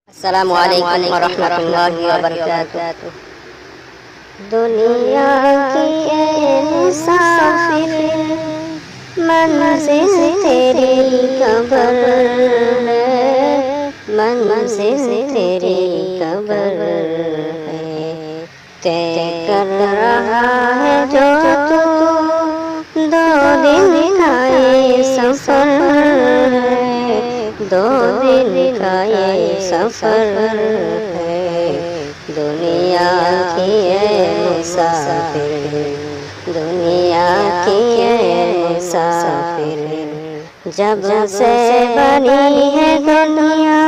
अस्सलामु अलैकुम व रहमतुल्लाहि व बरकातुहू। दुनिया की ए मुसाफिर, मंजिल तेरी कब्र है, मंजिल तेरी कब्र है। तय कर रहा है जो तू, दो दिन का ये सफर है, दो दिन का ये सफर है। दुनिया की है मुसाफिर, दुनिया की है मुसाफिर। जब से बनी है दुनिया,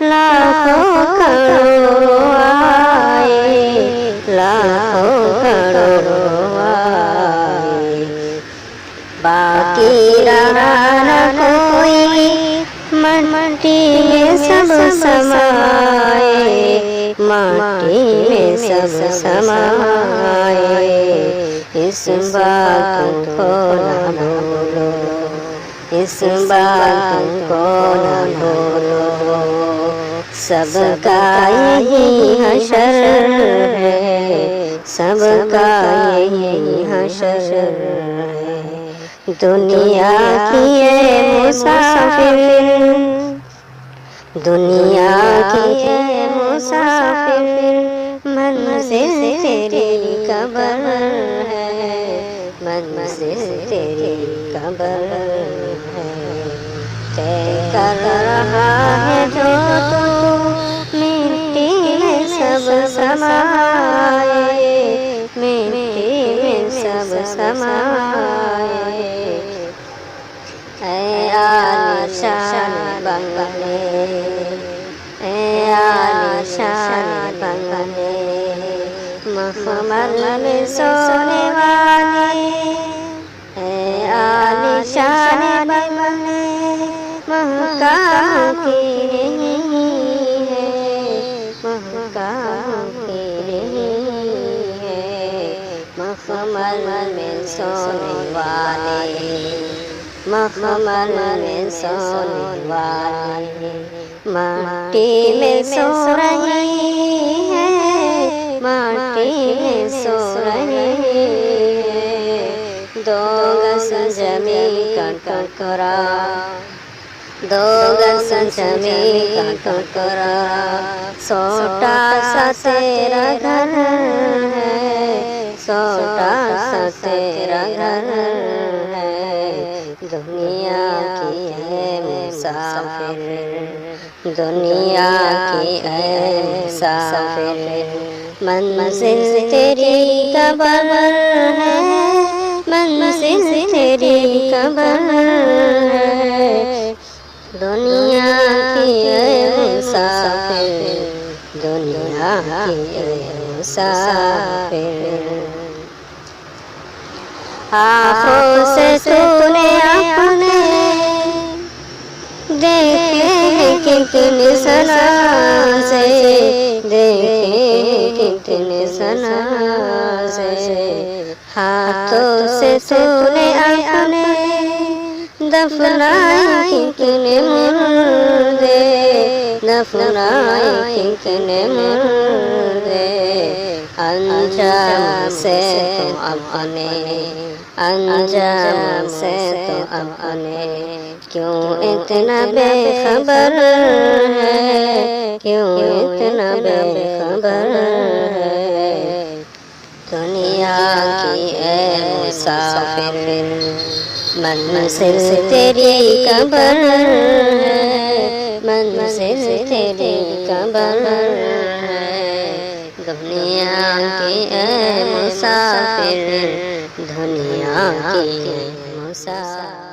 लाखों करोड़ों आए, लाखों करोड़ों आए। बाकी रहा न कोई, मट्टी में सब समाए, माटी में सब समाए। इस बात को न भूलो, इस बात को न भूलो, सबका यही हशर है, सबका यही हशर है। दुनिया की है मुसाफिर, दुनिया की है मुसाफिर। मंजिल तेरी कब्र है, मंजिल तेरी कब्र है। तय कर रहा है जो तू, मिट्टी में सब समाए, मिट्टी में सब समाए। ऐ आलिशान बंगले, ऐ आलिशान बंगले, मखमल में सोने वाले। ऐ आलिशान बंगले, महकाम की नहीं है, महकाम की नहीं है। मखमल में सोने वाले, मखमल में सोने वाले, माटी में सो रही है, माटी में सो रही है। दो गज जमीन का टुकड़ा, दो गज जमीन का टुकड़ा, छोटा सा तेरा घर है, छोटा सा तेरा घर है। दुनिया की है मुसाफिर, दुनिया की है मुसाफिर। मंजिल तेरी कब्र है, मंजिल तेरी कब्र है। दुनिया की है मुसाफिर, दुनिया की है मुसाफिर। आँखों से तूने अपने देखे कितने सना से, देखे कितने सना से। हाथों से तूने अपने दफनाए कितने मुर्दे, दफनाए कितने मुर्दे। अंजाम से तो अपने, अंजाम से तो अपने, क्यों इतना बेखबर है, क्यों इतना बेखबर है। दुनिया की है मुसाफिर, मंजिल तेरी कब्र है, मंजिल तेरी कब्र है। दुनिया की है मुसाफिर, दुनिया की है मुसाफिर।